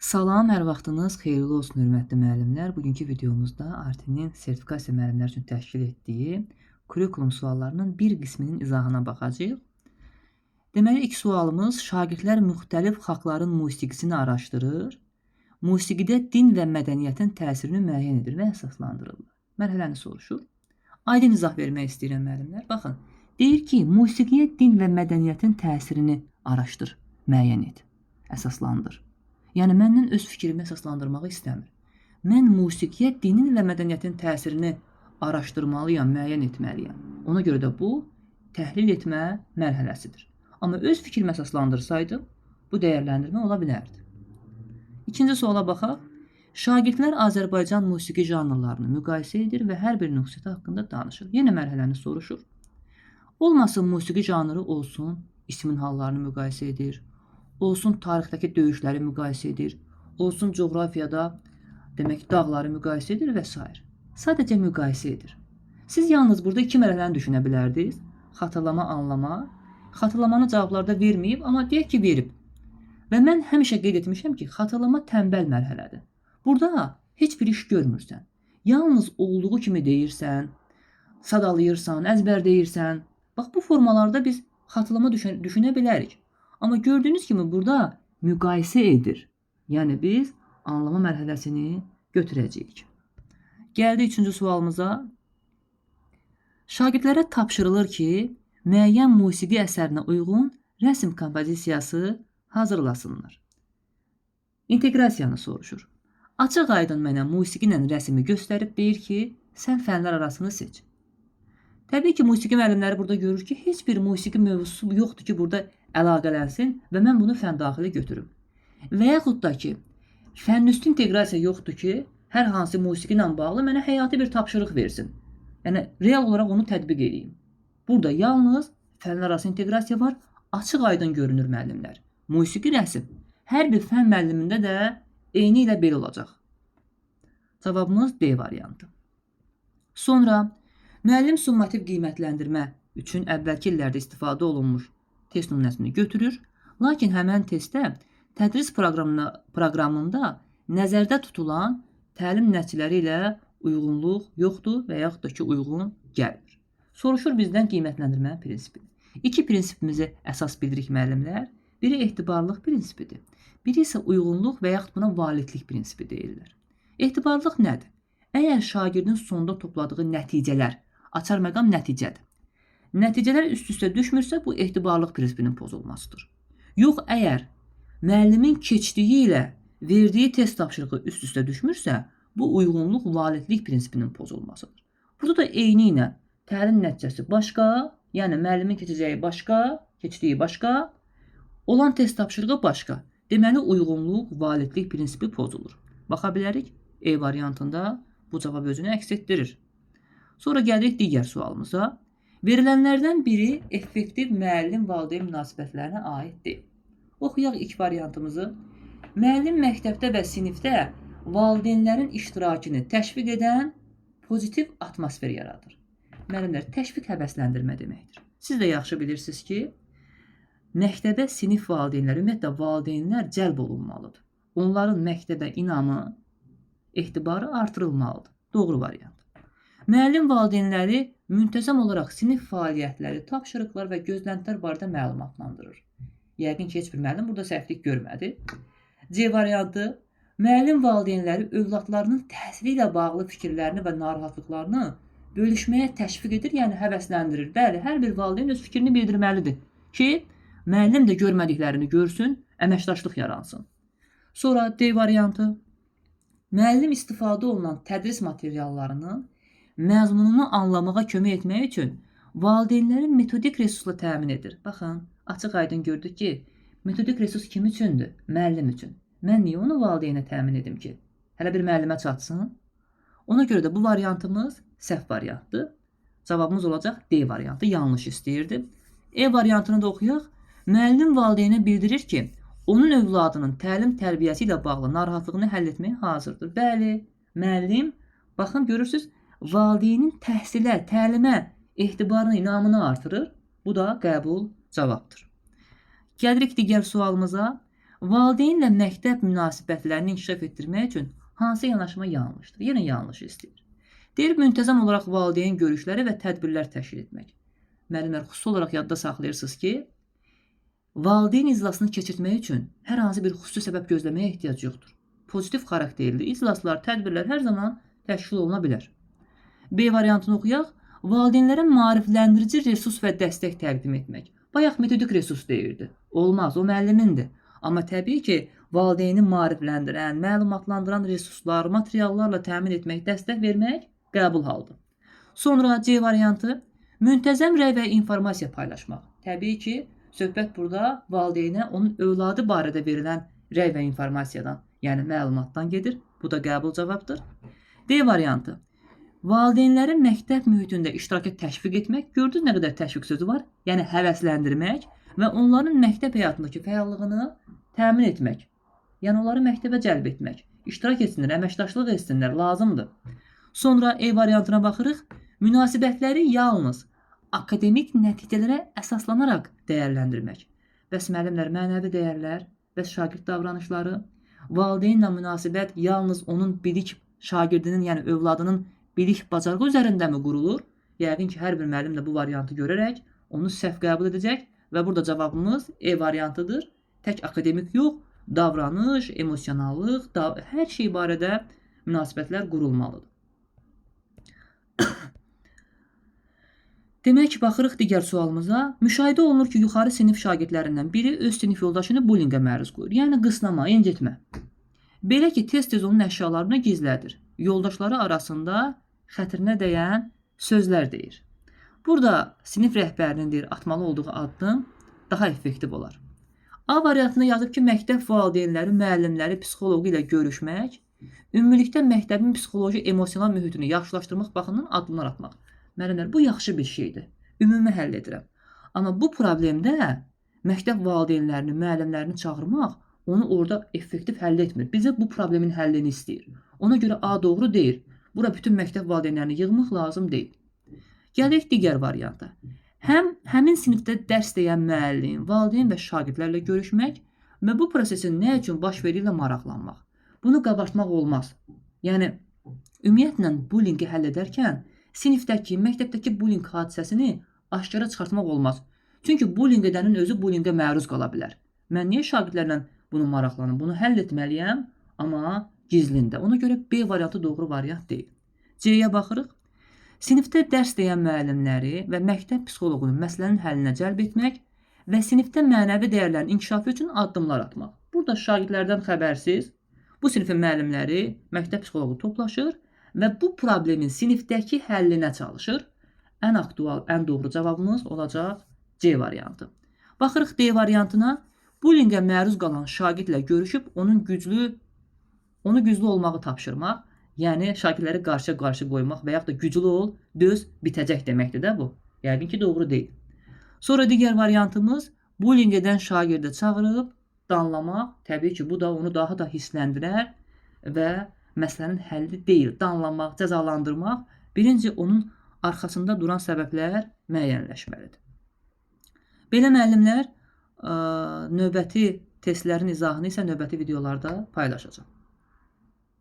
Salam, hər vaxtınız xeyirli olsun, hörmətli müəllimlər. Bugünkü videomuzda Artenin sertifikasiya müəllimlər üçün təşkil etdiyi kurikulum suallarının bir qisminin izahına baxacağıq. Deməli, ilk sualımız şagirdlər müxtəlif xalqların musiqisini araşdırır, musiqidə din və mədəniyyətin təsirini müəyyən edir və əsaslandırırlar. Mərhələni soruşur. Aydın izah vermək istəyirəm müəllimlər. Baxın, deyir ki, musiqiyə din və mədəniyyətin təsirini araşdır, müəyyən et, əsaslandır. Yəni, məndən öz fikrimi əsaslandırmağı istəmir. Mən musiqiyə dinin və mədəniyyətin təsirini araşdırmalıyam, müəyyən etməliyəm. Ona görə də bu, təhlil etmə mərhələsidir. Amma öz fikrimi əsaslandırsaydım, bu dəyərləndirmə ola bilərdi. İkinci suala baxaq. Şagirdlər Azərbaycan musiqi janrlarını müqayisə edir və hər birinin xüsusiyyəti haqqında danışır. Yenə mərhələni soruşur. Olmasın musiqi janrı olsun, ismin hallarını müqayisə edir, olsun tarixdəki döyüşləri müqayisə edir, olsun coğrafiyada demək dağları müqayisə edir və s. Sadəcə müqayisə edir. Siz yalnız burada iki mərhələni düşünə bilərdiniz. Xatırlama, anlama. Xatırlamanı cavablarda verməyib, amma deyək ki, verib. Və mən həmişə qeyd etmişəm ki, xatırlama tənbəl mərhələdir. Burada heç bir iş görmürsən. Yalnız olduğu kimi deyirsən, sadalayırsan, əzbərləyirsən. Bax, bu formalarda biz xatırlama düşünə bilərik. Amma gördüyünüz kimi burada müqayisə edir. Yəni biz anlama mərhələsini götürəcəyik. Gəldi üçüncü sualımıza. Şagirdlərə tapşırılır ki, müəyyən musiqi əsərinə uyğun rəsm kompozisiyası hazırlasınlar. İnteqrasiyanı soruşur. Açıq aydın mənə musiqi ilə rəsmi göstərib deyir ki, sən fənlər arasını seç. Təbii ki, musiqi müəllimləri burada görür ki, heç bir musiqi mövzusu yoxdur ki, burada əlaqələnsin və mən bunu fən daxili götürüm. Və yaxud da ki, fənüstü inteqrasiya yoxdur ki, hər hansı musiqi ilə bağlı mənə həyati bir tapşırıq versin. Yəni, real olaraq onu tətbiq edeyim. Burada yalnız fənlər arası inteqrasiya var, açıq aydın görünür müəllimlər. Musiqi, rəsm. Hər bir fən müəllimində də eyni ilə belə olacaq. Cavabımız D variantı. Sonra, müəllim summativ qiymətləndirmə üçün əvvəlki illərdə istifadə olunmuş test nümunəsini götürür, lakin həmən testdə tədris proqramında nəzərdə tutulan təlim nəticələri ilə uyğunluq yoxdur və yaxud da ki, uyğun gəlmir. Soruşur bizdən qiymətləndirmə prinsipini. İki prinsipimizi əsas bilirik müəllimlər. Biri etibarlılıq prinsipidir. Biri isə uyğunluq və yaxud buna validlik prinsipi deyirlər. Etibarlılıq nədir? Əgər şagirdin sonda topladığı nəticələr, açar məqam nəticədir. Nəticələr üst-üstə düşmürsə, bu etibarlılıq prinsipinin pozulmasıdır. Yox, əgər müəllimin keçdiyi ilə verdiyi test tapşırığı üst-üstə düşmürsə, bu uyğunluq validlik prinsipinin pozulmasıdır. Burada da eyni ilə təlim nəticəsi başqa, yəni müəllimin keçəcəyi başqa, keçdiyi başqa, olan test tapşırığı başqa. Deməli, uyğunluq, validlik prinsipi pozulur. Baxa bilərik, E variantında bu cavab özünü əks etdirir. Sonra gəlirik digər sualımıza. Verilənlərdən biri effektiv müəllim-valideyn münasibətlərinə aiddir. Oxuyaq ilk variantımızı. Müəllim məktəbdə və sinifdə valideynlərin iştirakını təşviq edən pozitiv atmosfer yaradır. Müəllimlər, təşviq həvəsləndirmə deməkdir. Siz də yaxşı bilirsiniz ki, məktəbə sinif valideynləri, ümumiyyətlə valideynlər cəlb olunmalıdır. Onların məktəbə inamı, etibarı artırılmalıdır. Doğru variant. Müəllim valideynləri müntəzəm olaraq sinif fəaliyyətləri, tapşırıqlar və gözləntilər barədə məlumatlandırır. Yəqin ki, heç bir müəllim burada səhvlik görmədi. C variantı. Müəllim valideynləri övladlarının təhsili ilə bağlı fikirlərini və narahatlıqlarını bölüşməyə təşviq edir, yəni həvəsləndirir. Bəli, hər bir valideyn öz fikrini bildirməlidir ki, müəllim də görmədiklərini görsün, əməkdaşlıq yaransın. Sonra D variantı. Müəllim istifadə olunan tədris materiallarının məzmununu anlamağa kömək etmək üçün valideynlərin metodik resursla təmin edir. Baxın, açıq aydın gördük ki, metodik resurs kim üçündür? Müəllim üçün. Mən niyə onu valideynə təmin edim ki? Hələ bir müəllimə çatsın. Ona görə də bu variantımız səhv variantdır. Cavabımız olacaq D variantı. Yanlış istəyirdi. E variantını da oxuyaq. Müəllim valideynə bildirir ki, onun övladının təlim-tərbiyəsi ilə bağlı narahatlığını həll etməyə hazırdır. Bəli, müəllim, baxın, görürsünüz, valideynin təhsilə, təlimə etibarını, inamını artırır. Bu da qəbul cavabdır. Gəlirik digər sualımıza. Valideynlə məktəb münasibətlərini inkişaf etdirmək üçün hansı yanaşma yanlışdır? Yenə yanlış istəyir. Deyir, müntəzəm olaraq valideyn görüşləri və tədbirlər təşkil etmək. Müəllimlər, xüsusi olaraq yadda saxlayırsınız ki, valideyn iclasını keçirtmək üçün hər hansı bir xüsusi səbəb gözləməyə ehtiyac yoxdur. Pozitiv xarakterli iclaslar, tədbirlər hər zaman təşkil oluna bilər. B variantını oxuyaq. Valideynlərə maarifləndirici resurs və dəstək təqdim etmək. Bayaq metodik resurs deyirdi. Olmaz, o müəllimindir. Amma təbii ki, valideyni maarifləndirən, məlumatlandıran resurslar, materiallarla təmin etmək, dəstək vermək qəbul halıdır. Sonra C variantı, müntəzəm rəy və informasiya paylaşmaq. Təbii ki, söhbət burada valideynə onun övladı barədə verilən rəy və informasiyadan, yəni məlumatdan gedir. Bu da qəbul cavabdır. D variantı, valideynləri məktəb mühitində iştiraka təşviq etmək. Gördünüz nə qədər təşviq sözü var? Yəni həvəsləndirmək və onların məktəb həyatındakı fəallığını təmin etmək. Yəni onları məktəbə cəlb etmək. İştirak etsinlər, əməkdaşlıq etsinlər, lazımdır. Sonra E variantına baxırıq. Münasibətləri yalnız akademik nəticələrə əsaslanaraq dəyərləndirmək. Bəs müəllimlər, mənəvi dəyərlər, bəs şagird davranışları, valideynlə münasibət yalnız onun bilik şagirdinin, yəni övladının bilik bacarığı üzərindəmi qurulur? Yəqin ki, hər bir müəllim də bu variantı görərək onu səhv qəbul edəcək və burada cavabımız E variantıdır. Tək akademik yox, davranış, emosionallıq, hər şey barədə münasibətlər qurulmalıdır. Demək, baxırıq digər sualımıza. Müşahidə olunur ki, yuxarı sinif şagirdlərindən biri öz sinif yoldaşını bullyingə məruz qoyur. Yəni qısnama, incitmə. Belə ki, tez-tez onun əşyalarını gizlədir. Yoldaşları arasında xətrinə dəyən sözlər deyir. Burada sinif rəhbərinin deyir, atmalı olduğu addım daha effektiv olar. A variantında yazıb ki, məktəb valideynləri, müəllimləri, psixoloqu ilə görüşmək, ümumilikdə məktəbin psixoloji emosional mühitini yaxşılaşdırmaq baxımından addımlar atmaq. Müəllimlər, bu yaxşı bir şeydir. Ümumi həll edirəm. Amma bu problemdə məktəb valideynlərini, müəllimlərini çağırmaq onu orada effektiv həll etmir. Bizə bu problemin həllini istəyir. Ona görə A doğru deyil. Bura bütün məktəb valideynlərini yığmaq lazım deyil. Gəlirik digər varianta. Həmin sinifdə dərs deyən müəllim, valideyn və şagirdlərlə görüşmək və bu prosesin nə üçün baş verirlə maraqlanmaq. Bunu qabartmaq olmaz. Yəni, ümumiyyətlə bullyingi həll edərkən sinifdəki, məktəbdəki bullying hadisəsini aşkara çıxartmaq olmaz. Çünki bullying edənin özü bullyingə məruz qala bilər. Mən niyə şagirdlərlə bunu maraqlanım? Bunu həll etməliyəm, amma gizlində. Ona görə B variantı doğru variant deyil. C-yə baxırıq. Sinifdə dərs deyən müəllimləri və məktəb psixoloqunu məsələnin həllinə cəlb etmək və sinifdə mənəvi dəyərlərin inkişafı üçün addımlar atmaq. Burada şagirdlərdən xəbərsiz bu sinifin müəllimləri, məktəb psixoloqu toplaşır və bu problemin sinifdəki həllinə çalışır. Ən aktual, ən doğru cavabımız olacaq C variantı. Baxırıq D variantına. Bullyingə məruz qalan şagirdlə görüşüb onu güclü olmağı tapşırmaq. Yəni, şagirdləri qarşı-qarşı qoymaq və yaxud da güclü ol, döz, bitəcək deməkdir də bu. Yəqin ki, doğru deyil. Sonra digər variantımız bullying edən şagirdi çağırıb danlamaq. Təbii ki, bu da onu daha da hissləndirər və məsələnin həlli deyil. Danlamaq, cəzalandırmaq. Birinci, onun arxasında duran səbəblər müəyyənləşməlidir. Belə müəllimlər, növbəti testlərin izahını isə növbəti videolarda paylaşacağım.